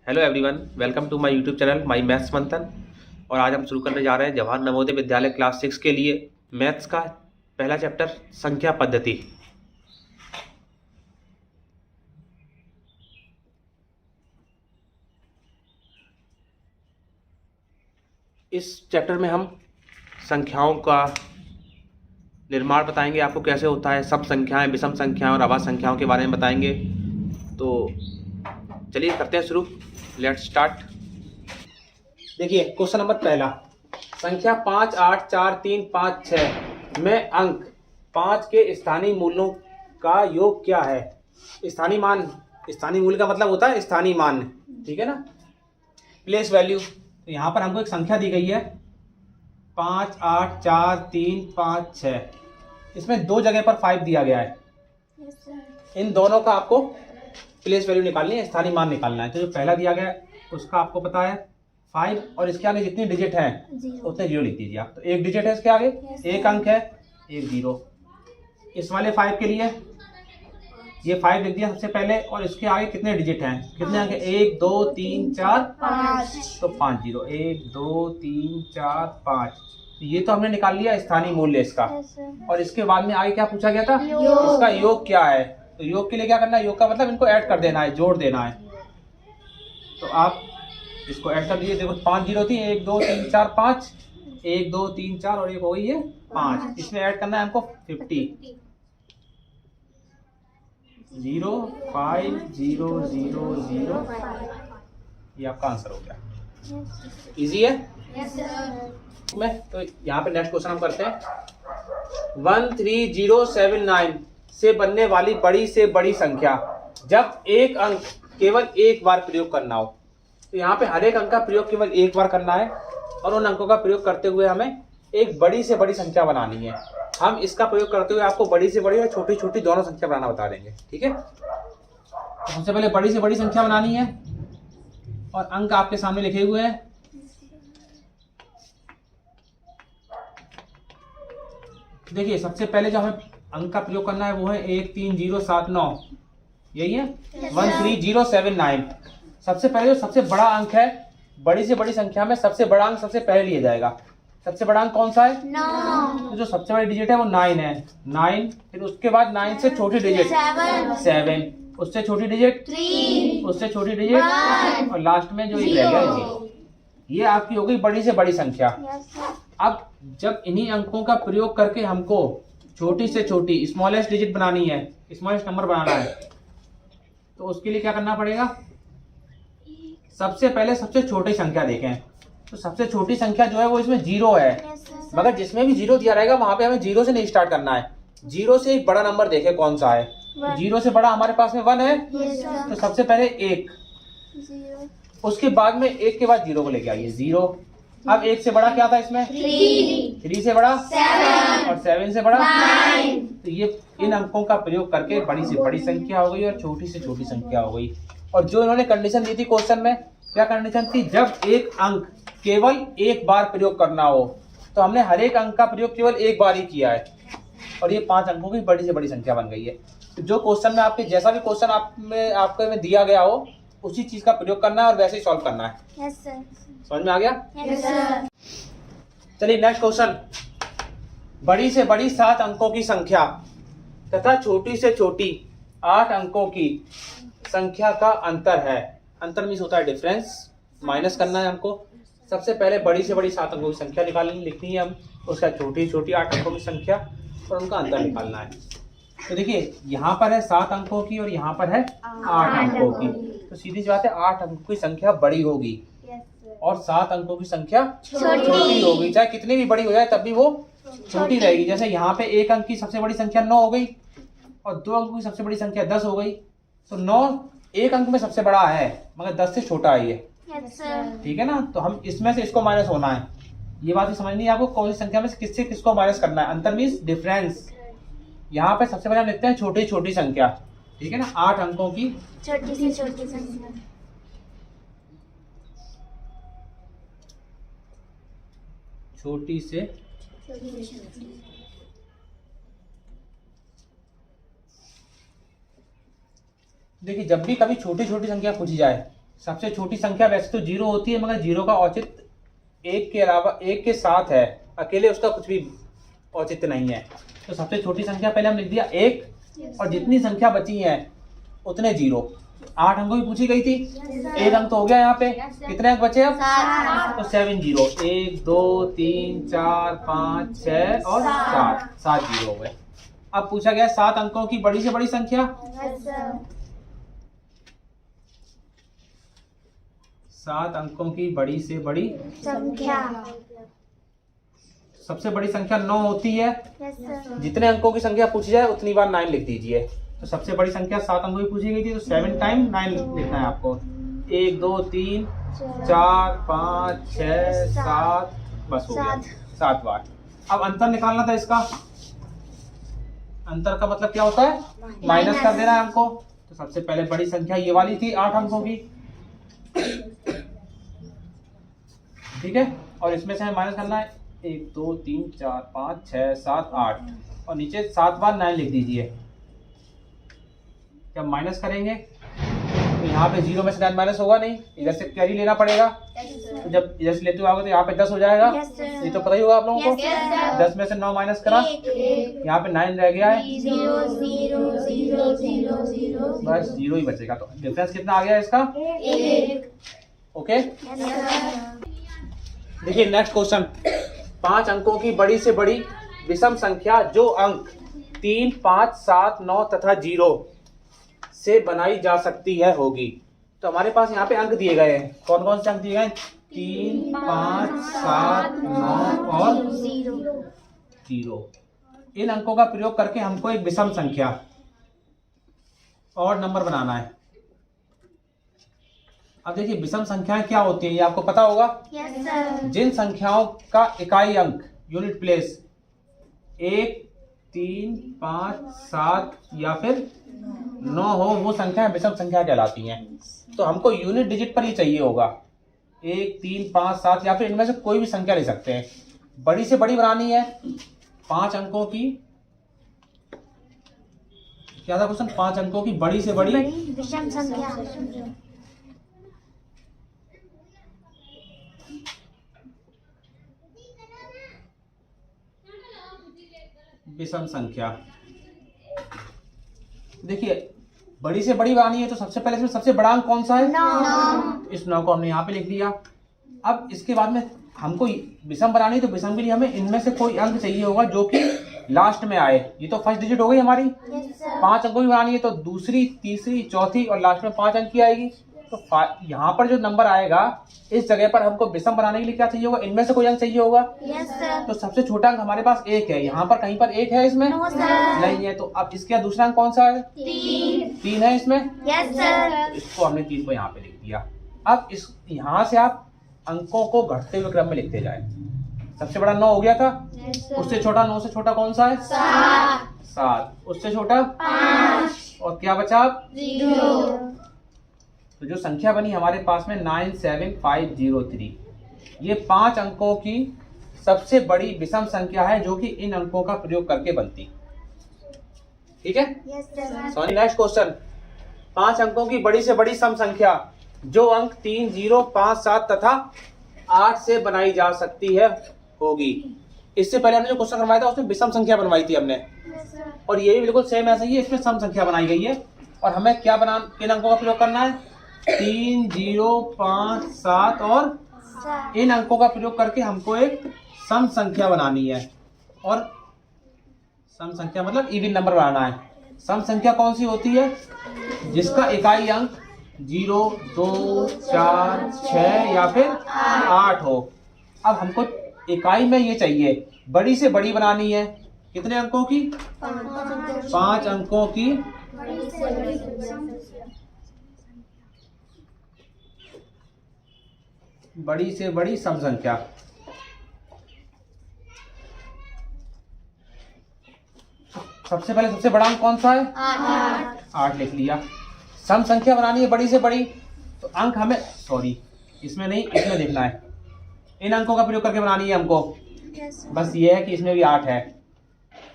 Hello everyone, welcome to my YouTube channel my maths Manthan. और आज हम शुरू करने जा रहे हैं जवाहर नवोदय विद्यालय क्लास 6 के लिए मैथ्स का पहला चैप्टर संख्या पद्धति। इस चैप्टर में हम संख्याओं का निर्माण बताएंगे, आपको कैसे होता है, सब संख्याएं, विषम संख्याएं और अभाज्य संख्याओं के बारे में बताएंगे। तो चलिए करते हैं शुरू। Let's start. देखिए क्वेश्चन नंबर पहला, संख्या 5, 8, 4, 3, 5, 6 में अंक 5 के स्थानीय मूल्यों का योग क्या है। स्थानीय मान, स्थानीय मूल्य का मतलब होता है स्थानीय मान, ठीक है ना, प्लेस वैल्यू। तो यहाँ पर हमको एक संख्या दी गई है 5, 8, 4, 3, 5, 6। इसमें दो जगह पर 5 दिया गया है। इन दोनों का आपको प्लेस वैल्यू निकालनी है, स्थानीय मान निकालना है। तो जो पहला दिया गया है उसका आपको पता है 5 और इसके आगे जितनी डिजिट है उतने जीरो लिख दीजिए आप। तो एक डिजिट है इसके आगे, एक अंक है, एक जीरो। इस वाले 5 के लिए ये 5 लिख दिया सबसे पहले, और इसके आगे कितने डिजिट हैं, कितने अंक, 1 2 3 4 5, तो 5 जीरो, 1 2 3 4 5। ये तो हमने निकाल लिया स्थानीय मूल्य इसका। और इसके बाद में आगे क्या पूछा गया था, इसका योग क्या है। तो योग के लिए क्या करना है, योग का मतलब इनको ऐड कर देना है, जोड़ देना है। तो आप इसको ऐड कर दीजिए। देखो 5 जीरो थी, 1 2 3 4 5, 1 2 3 4 और एक हो गई है 5। इसमें ऐड करना है हमको 50। 0 5 0 0 0, ये आपका आंसर हो गया। इजी है में। तो यहाँ पे नेक्स्ट क्वेश्चन हम करते हैं 13079 से बनने वाली बड़ी से बड़ी संख्या जब एक अंक केवल एक बार प्रयोग करना हो। तो यहाँ पे हर एक अंक का प्रयोग केवल एक बार करना है और उन अंकों का प्रयोग करते हुए हमें एक बड़ी से बड़ी संख्या बनानी है। हम इसका प्रयोग करते हुए आपको बड़ी से बड़ी और छोटी छोटी दोनों संख्या बनाना बता देंगे, ठीक है। तो सबसे पहले बड़ी से बड़ी संख्या बनानी है और अंक आपके सामने लिखे हुए हैं। देखिए सबसे पहले जो हमें अंक का प्रयोग करना है वो है 13079, यही है 13079। सबसे पहले जो सबसे बड़ा अंक है, बड़ी से बड़ी संख्या में सबसे बड़ा अंक सबसे पहले लिया जाएगा। सबसे बड़ा अंक कौन सा है, 9। तो जो सबसे बड़ी डिजिट है वो 9 है, 9। फिर उसके बाद 9 से छोटी डिजिट 7, उससे छोटी डिजिट 3, उससे छोटी डिजिट 1, और लास्ट में जो ये रह गया 0। ये आपकी हो गई बड़ी से बड़ी संख्या। अब जब इन्हीं अंकों का प्रयोग करके हमको छोटी से छोटी स्मॉलेस्ट डिजिट बनानी है, स्मॉलेस्ट नंबर बनाना है, तो उसके लिए क्या करना पड़ेगा, सबसे पहले सबसे छोटी संख्या देखें। तो सबसे छोटी संख्या जो है वो इसमें 0 है, मगर जिसमें भी 0 दिया रहेगा वहां पे हमें 0 से नहीं स्टार्ट करना है। 0 से एक बड़ा नंबर देखें कौन सा है। 0 से बड़ा हमारे पास में 1 है, तो सबसे पहले 1, उसके बाद में 1 के बाद 0 को लेके आइए 0। अब 1 से बड़ा क्या था इसमें 3 से बड़ा 7 और 7 से बड़ा 9। तो ये इन अंकों का प्रयोग करके बड़ी से बड़ी संख्या हो गई और छोटी से छोटी संख्या हो गई। और जो इन्होंने कंडीशन दी थी क्वेश्चन में, क्या कंडीशन थी, जब एक अंक केवल एक बार प्रयोग करना हो। तो हमने हर एक अंक का प्रयोग केवल एक बार ही किया है और ये 5 अंकों की बड़ी से बड़ी संख्या बन गई है। तो जो क्वेश्चन में आपके जैसा भी क्वेश्चन आपके में दिया गया हो उसी चीज का प्रयोग करना है और वैसे ही सॉल्व करना है। Yes sir. समझ में आ गया? Yes sir. चलिए नेक्स्ट क्वेश्चन, बड़ी से बड़ी 7 अंकों की संख्या तथा छोटी से छोटी 8 अंकों की संख्या का अंतर है। अंतर मीन्स होता है डिफरेंस, माइनस करना है हमको। सबसे पहले बड़ी से बड़ी 7 अंकों की संख्या निकालनी, लिखनी है हम, उसका छोटी छोटी 8 अंकों की संख्या और उनका अंतर निकालना है। तो देखिए यहाँ पर है 7 अंकों की और यहाँ पर है 8 अंकों की। तो सीधी सी बात है 8 अंकों की संख्या बड़ी होगी और 7 अंकों की संख्या छोटी होगी। चाहे कितनी भी बड़ी हो जाए तब भी वो छोटी रहेगी। जैसे यहाँ पे 1 अंक की सबसे बड़ी संख्या 9 हो गई और 2 अंकों की सबसे बड़ी संख्या 10 हो गई। तो 9 1 अंक में सबसे बड़ा है मगर 10 से छोटा है ये, ठीक है ना। तो हम इसमें से इसको माइनस होना है। ये बात भी समझनी है आपको, कौन सी संख्या में से किससे किसको माइनस करना है। अंतर मीन्स डिफरेंस। यहाँ पे सबसे पहले हम लिखते हैं छोटी छोटी संख्या, ठीक है ना, 8 अंकों की छोटी से छोटी संख्या। छोटी से देखिए जब भी कभी छोटी छोटी संख्या पूछी जाए सबसे छोटी संख्या वैसे तो 0 होती है, मगर 0 का औचित्य 1 के अलावा 1 के साथ है, अकेले उसका कुछ भी औचित्य नहीं है। तो सबसे छोटी संख्या पहले हम लिख दिया 1, और जितनी संख्या बची है उतने 0। 8 अंकों की पूछी गई थी, एक अंक तो हो गया यहाँ पे। कितने अंक बचे अब? तो 7 0, 1 2 3 4 5 6 और 7 0 हो गए। अब पूछा गया 7 अंकों की बड़ी से बड़ी संख्या। 7 अंकों की बड़ी से बड़ी संख्या। सबसे बड़ी संख्या 9 होती है। Yes sir. जितने अंकों की संख्या पूछी जाए उतनी बार 9 लिख दीजिए। तो सबसे बड़ी संख्या 7 अंकों की पूछी गई थी, तो 7 टाइम 9 लिखना है आपको। 1 2 3 4 5 6 7, बस हो गया 7 बार। अब अंतर निकालना था इसका। अंतर का मतलब क्या होता है? माइनस कर देना है हमको। तो सबसे पहले बड़ी संख्या ये वाली थी 8 अंकों की, ठीक है, और इसमें से हमें माइनस करना है 1 2 3 4 5 6 7 8, और नीचे 7 बार 9 लिख दीजिए। जब माइनस करेंगे तो यहाँ पे 0 में से 9 माइनस होगा नहीं, इधर से कैरी लेना पड़ेगा। तो जब इधर से लेते हुए आओगे तो यहाँ पे 10 हो जाएगा। ये तो पता ही होगा आप लोगों को। 10 में से 9 माइनस करा, यहाँ पे 9 रह गया है, 0 0 0 0 0, बस 0 ही बचेगा। तो डिफरेंस कितना आ गया इसका? 1। Okay, yes sir. देखिए नेक्स्ट क्वेश्चन। 5 अंकों की बड़ी से बड़ी विषम संख्या जो अंक 3 5 7 9 तथा 0 से बनाई जा सकती है होगी। तो हमारे पास यहाँ पे अंक दिए गए हैं। कौन कौन से अंक दिए गए? 3 5 7 9 और 0। इन अंकों का प्रयोग करके हमको एक विषम संख्या और नंबर बनाना है। अब देखिए विषम संख्याएं क्या होती है ये आपको पता होगा। Yes sir. जिन संख्याओं का इकाई अंक यूनिट प्लेस 1 3 5 7 या फिर 9 हो, वो संख्याएं विषम संख्या कहलाती हैं। तो हमको यूनिट डिजिट पर ही चाहिए होगा। 1 3 5 7 या फिर इनमें से कोई भी संख्या ले सकते हैं। बड़ी से बड़ी बनानी है 5 अंकों की। क्या था क्वेश्चन? 5 अंकों की बड़ी से बड़ी विषम संख्या। विषम संख्या। देखिए बड़ी से बड़ी बनानी है तो सबसे पहले इसमें सबसे बड़ा अंक कौन सा है? 9। इस 9 को हमने यहाँ पे लिख दिया। अब इसके बाद में हमको विषम बनानी है, तो विषम के लिए हमें इनमें से कोई अंक चाहिए होगा जो कि लास्ट में आए। ये तो फर्स्ट डिजिट हो गई हमारी। Yes sir. 5 अंकों की बनानी है तो दूसरी तीसरी चौथी और लास्ट में 5 अंक की आएगी। तो यहाँ पर जो नंबर आएगा इस जगह पर हमको विषम बनाने के लिए क्या चाहिए होगा? इनमें से कोई अंक चाहिए होगा। Yes sir. तो सबसे छोटा अंक हमारे पास 1 है। यहाँ पर कहीं पर 1 है इसमें? No sir. नहीं है। तो अब इसका दूसरा अंक कौन सा है? 3 है इसमें। Yes sir. इसको हमने 3 को यहाँ पे लिख दिया। अब इस यहाँ से आप अंकों को घटते हुए क्रम में लिखते जाए। सबसे बड़ा 9 हो गया था। उससे छोटा 9 से छोटा कौन सा है? 7। उससे छोटा 5। और क्या बचा? 0। तो जो संख्या बनी हमारे पास में 97503, ये 5 अंकों की सबसे बड़ी विषम संख्या है जो कि इन अंकों का प्रयोग करके बनती। ठीक है। Yes sir. Sorry, next question. 5 अंकों की बड़ी से बड़ी सम संख्या जो अंक 3 0 5 7 तथा 8 से बनाई जा सकती है होगी। इससे पहले हमने जो क्वेश्चन बनवाया था उसमें विषम संख्या बनवाई थी हमने, और ये भी बिल्कुल सेम ऐसा ही है। इसमें सम संख्या बनाई गई है। और हमें क्या किन अंकों का प्रयोग करना है? 3 0 5 7 और इन अंकों का प्रयोग करके हमको एक सम संख्या बनानी है। और सम संख्या मतलब इवन नंबर बनाना है। सम संख्या कौन सी होती है? जिसका इकाई अंक 0 2 4 6 या फिर 8 हो। अब हमको इकाई में ये चाहिए, बड़ी से बड़ी बनानी है। कितने अंकों की? 5 अंकों की बड़ी से बड़ी सम संख्या। सबसे पहले सबसे बड़ा अंक कौन सा है? 8 लिख लिया। सम संख्या बनानी है बड़ी से बड़ी, तो अंक हमें इसमें नहीं, इसमें लिखना है। इन अंकों का प्रयोग करके बनानी है हमको। बस ये है कि इसमें भी 8 है।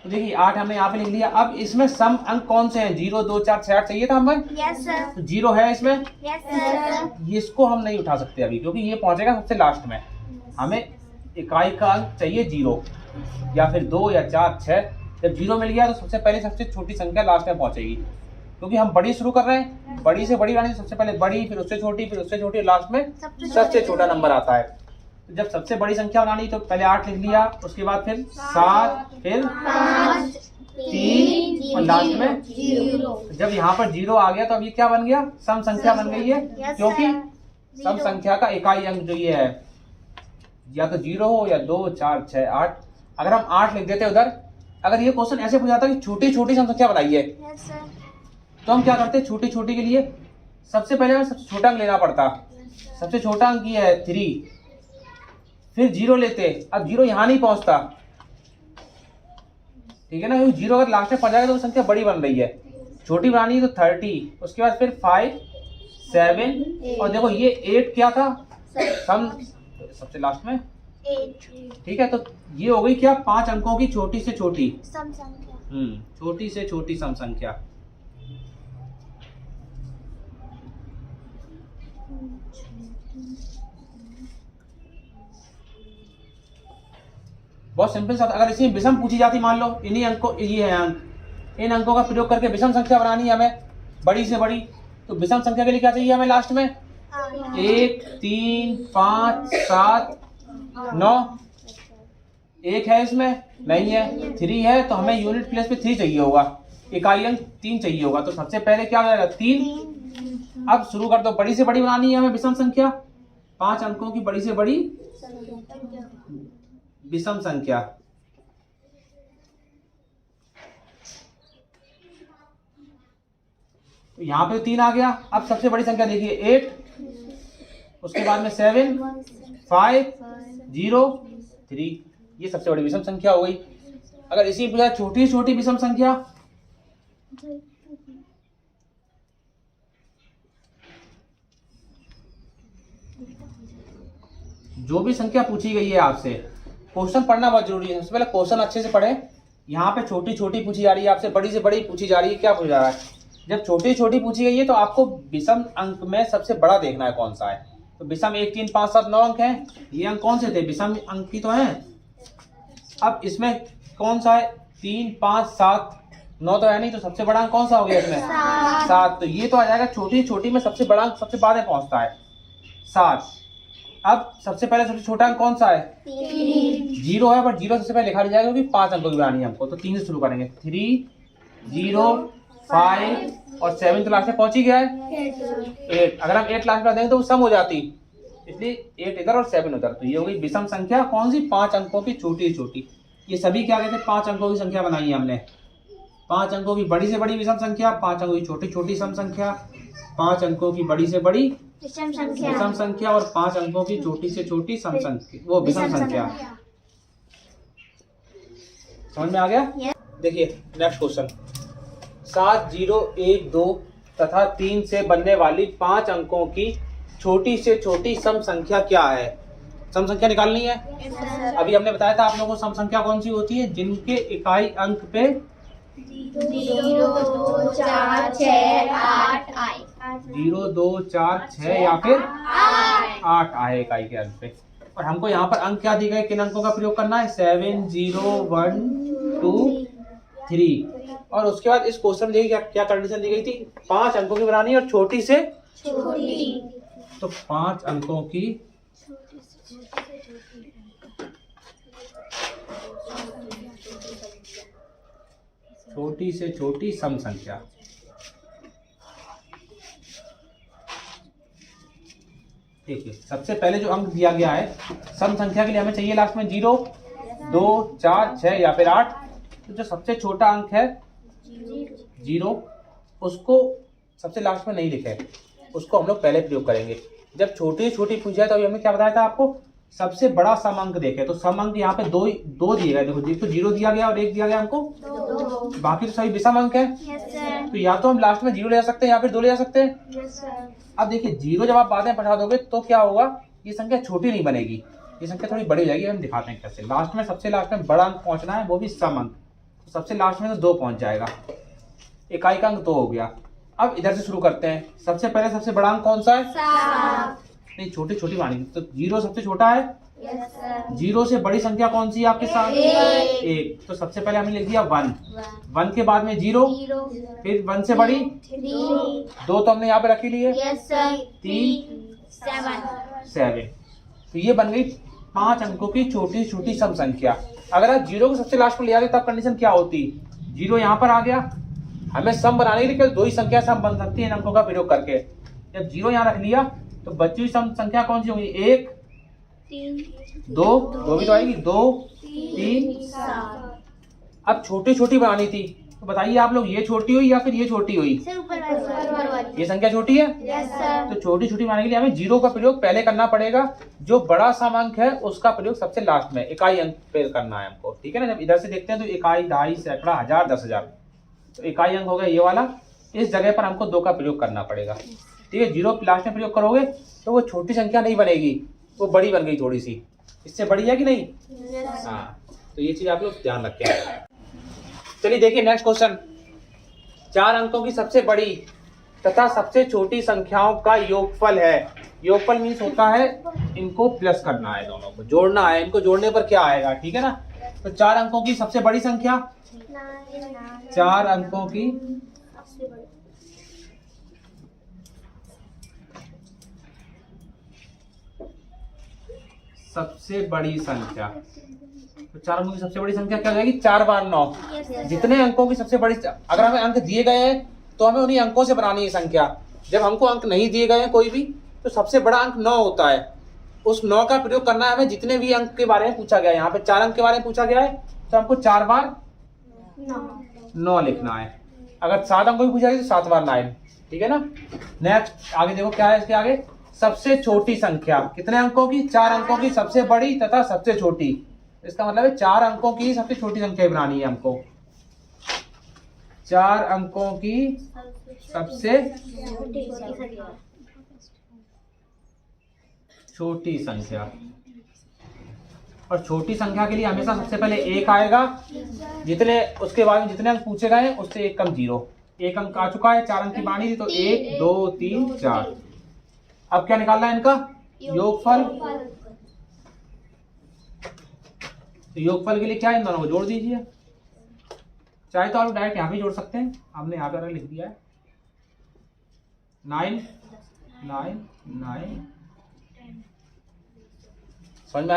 तो देखिए 8 हमने यहाँ पे लिख लिया। अब इसमें सम अंक कौन से हैं? 0 2 4 6 8 चाहिए था हमें। Yes sir. तो 0 है इसमें, यस सर। इसको हम नहीं उठा सकते अभी क्योंकि ये पहुंचेगा सबसे लास्ट में। हमें इकाई का अंक चाहिए 0 या फिर 2 या 4 6। जब 0 मिल गया तो सबसे पहले सबसे छोटी संख्या लास्ट में पहुंचेगी, क्योंकि हम बड़ी शुरू कर रहे हैं। बड़ी से बड़ी लानी, सबसे पहले बड़ी, फिर उससे छोटी, फिर उससे छोटी, लास्ट में सबसे छोटा नंबर आता है। तो जब सबसे बड़ी संख्या बनानी तो पहले 8 लिख लिया, उसके बाद फिर 7, फिर 5 3 और लास्ट में 0। जब यहाँ पर 0 आ गया तो अब ये क्या बन गया? सम संख्या बन गई है, क्योंकि सम संख्या का इकाई अंक जो ये है या तो 0 हो या 2 4 6 8। अगर हम 8 लिख देते उधर, अगर ये क्वेश्चन ऐसे पूछाता कि छोटी छोटी सम संख्या बनाइए, यस सर। तो हम क्या करते? छोटी छोटी के लिए सबसे पहले हमें सबसे छोटा अंक लेना पड़ता। सबसे छोटा अंक ये है 3, फिर 0 लेते। अब 0 यहाँ नहीं पहुंचता, ठीक है ना, क्योंकि 0 अगर लास्ट में पहुंच जाएगा तो वो संख्या बड़ी बन रही है। छोटी बनानी है तो 30, उसके बाद फिर 5 7 और देखो ये 8 क्या था? सम सबसे लास्ट में 8 ठीक है। तो ये हो गई क्या? 5 अंकों की छोटी से छोटी सम संख्या। छोटी से छोटी सम संख्या। बहुत सिंपल सा। अगर इसी विषम पूछी जाती, मान लो इन्हीं अंकों, ये है अंक, इन अंकों का प्रयोग करके विषम संख्या बनानी है हमें बड़ी से बड़ी, तो विषम संख्या के लिए क्या चाहिए हमें लास्ट में? 1 3 5 7 9। 1 है इसमें? नहीं है। 3 है तो हमें यूनिट प्लेस पे 3 चाहिए होगा, इकाई अंक 3 चाहिए होगा। तो सबसे पहले क्या हो जाएगा? 3। अब शुरू कर दो, बड़ी से बड़ी बनानी है हमें विषम संख्या, 5 अंकों की बड़ी से बड़ी विषम संख्या। तो यहाँ पे 3 आ गया। अब सबसे बड़ी संख्या देखिए 8, उसके बाद में 7 5 0 3, ये सबसे बड़ी विषम संख्या हो गई। अगर इसी पूछा छोटी छोटी विषम संख्या, जो भी संख्या पूछी गई है आपसे, क्वेश्चन पढ़ना बहुत जरूरी है। सबसे पहले क्वेश्चन अच्छे से पढ़ें। यहाँ पे छोटी छोटी पूछी जा रही है आपसे, बड़ी से बड़ी पूछी जा रही है। क्या पूछा जा रहा है? जब छोटी छोटी पूछी गई है तो आपको विषम अंक में सबसे बड़ा देखना है कौन सा है। तो विषम 1 3 5 7 9 अंक हैं। ये अंक कौन से थे? विषम अंक की तो हैं। अब इसमें कौन सा है? 3 5 7 9 तो है नहीं, तो सबसे बड़ा अंक कौन सा हो गया इसमें? 7। तो ये तो आ जाएगा छोटी छोटी में सबसे बड़ा अंक सबसे बाद में पहुंचता है 7। अब सबसे पहले सबसे छोटा अंक कौन सा है? 0 है, पर 0 सबसे पहले लिखा जाएगा क्योंकि 5 अंकों की बनानी है हमको। तो 3 से शुरू करेंगे। 3 0 5 और 7 तो लास्ट में पहुंच ही गया है 8। अगर हम 8 लास्ट में देंगे तो वो सम हो जाती, इसलिए 8 इधर और 7 उधर। तो ये हो गई विषम संख्या कौन सी? 5 अंकों की छोटी छोटी। ये सभी क्या कहते हैं? 5 अंकों की संख्या बनाई है हमने। 5 अंकों की बड़ी से बड़ी विषम संख्या, 5 अंकों की छोटी छोटी सम संख्या, 5 अंकों की बड़ी से बड़ी विषम संख्या और 5 अंकों की छोटी से छोटी सम संख्या, वो विषम संख्या। समझ में आ गया? देखिए नेक्स्ट क्वेश्चन। 7 0 1 2 तथा 3 से बनने वाली 5 अंकों की छोटी से छोटी सम संख्या क्या है? सम संख्या निकालनी है। अभी हमने बताया था आप लोगों को सम संख्या कौन सी होती है? जिनके इकाई अंक पे 0 2 4 6 8 आए। 0 2 4 6 या फिर 8 आए इकाई के अंक पे। और हमको यहाँ पर अंक क्या दिए गए? किन अंकों का प्रयोग करना है? 7 0 1 2 3। और उसके बाद इस क्वेश्चन में देखिए क्या कंडीशन दी गई थी? 5 अंकों की बनानी और छोटी से छोटी। तो 5 अंकों की छोटी से छोटी सम संख्या। देखिए सबसे पहले जो अंक दिया गया है सम संख्या के लिए हमें चाहिए लास्ट में 0 2 4 6 या फिर 8। तो जो सबसे छोटा अंक है 0, उसको सबसे लास्ट में नहीं लिखे, उसको हम लोग पहले प्रयोग करेंगे। जब छोटी छोटी पूछी जाए तो अभी हमने क्या बताया था आपको? सबसे बड़ा सम अंक देखे। तो सम अंक यहाँ पे दो दिए गए। देखो तो 0 दिया गया और 1 दिया गया हमको, बाकी तो सभी विषम अंक है। तो या तो हम लास्ट में 0 ले सकते हैं या फिर 2 ले सकते हैं। अब देखिए 0 जब आप बाद में बढ़ा दोगे तो क्या होगा? ये संख्या छोटी नहीं बनेगी, ये संख्या थोड़ी बड़ी हो जाएगी। हम दिखाते हैं कैसे। लास्ट में सबसे लास्ट में बड़ा अंक पहुंचना है, वो भी सम अंक। तो सबसे लास्ट में तो 2 पहुंच जाएगा, इकाई का अंक 2 हो गया। अब इधर से शुरू करते हैं। सबसे पहले सबसे बड़ा अंक कौन सा है? 7। नहीं, छोटी छोटी मानेंगे तो 0 सबसे छोटा है। Yes sir. 0 से बड़ी संख्या कौन सी है आपके साथ? 1। तो सबसे पहले हमने लिख दिया 1। 1 के बाद में 0, 0 फिर 1 से बड़ी 3। 2 तो हमने यहाँ पे रखी ली है। Yes sir. 3 7। तो ये बन गई 5 अंकों की छोटी छोटी सम संख्या। अगर आप 0 को सबसे लास्ट में ले आते तब कंडीशन क्या होती? 0 यहाँ पर आ गया, हमें सम बनाने के लिए केवल 2 ही संख्या सम बन सकती है इन अंकों का प्रयोग करके। जब 0 यहाँ रख लिया तो बची हुई सम संख्या कौन सी होगी? 1 3 2 2 भी तो आएगी, 2 3। 7। अब छोटी छोटी बनानी थी तो बताइए आप लोग, ये छोटी हुई या फिर ये छोटी हुई? सर ऊपर वाली। ये संख्या छोटी है। Yes sir. तो छोटी छोटी बनाने के लिए हमें 0 का प्रयोग पहले करना पड़ेगा। जो बड़ा सम अंक है उसका प्रयोग सबसे लास्ट में इकाई अंक पे करना है हमको, ठीक है ना। जब इधर से देखते हैं तो इकाई, दहाई, सैकड़ा, हजार, 10,000, तो इकाई अंक हो गया ये वाला। इस जगह पर हमको 2 का प्रयोग करना पड़ेगा, ठीक है। 0 लास्ट में प्रयोग करोगे तो वो छोटी संख्या नहीं बनेगी, वो बड़ी बन गई थोड़ी सी। इससे बड़ी है कि नहीं? हाँ, तो ये चीज आप लोग ध्यान रखें। चलिए देखिए नेक्स्ट क्वेश्चन। 4 अंकों की सबसे बड़ी तथा सबसे छोटी संख्याओं का योगफल है। योगफल मीन्स होता है इनको प्लस करना है, दोनों को जोड़ना है। इनको जोड़ने पर क्या आएगा, ठीक है ना। तो 4 अंकों की सबसे बड़ी संख्या, 4 अंकों की सबसे बड़ी संख्या, तो 4 अंकों की सबसे बड़ी संख्या क्या हो जाएगी? 4 बार 9। जितने अंकों की सबसे बड़ी, अगर हमें अंक दिए गए हैं तो हमें उन्हीं अंकों से बनानी है संख्या। जब हमको अंक नहीं दिए गए हैं कोई भी, तो सबसे बड़ा अंक 9 होता है। उस 9 का प्रयोग करना है हमें जितने भी अंक के बारे में पूछा गया है। यहाँ पे 4 अंक के बारे में पूछा गया है तो हमको 4 बार 9 लिखना है। अगर 7 अंकों की पूछा गया तो 7 बार 9, ठीक है ना। नेक्स्ट आगे देखो क्या है इसके आगे। सबसे छोटी संख्या, कितने अंकों की? 4 अंकों की सबसे बड़ी तथा सबसे छोटी। इसका मतलब है 4 अंकों की सबसे छोटी संख्या बनानी है हमको। 4 अंकों की सबसे छोटी संख्या, और छोटी संख्या के लिए हमेशा सबसे पहले 1 आएगा। जितने उसके बाद में जितने अंक पूछे गए हैं उससे 1 कम 0। 1 अंक आ चुका है, 4 अंक की बानी थी तो 1 2 3 4। अब क्या निकालना है इनका? योगफल। तो योगफल के लिए क्या है, इन दोनों को जोड़ दीजिए। चाहे तो आप डायरेक्ट यहाँ भी जोड़ सकते हैं, हमने यहाँ पर लिख दिया है 9 9 9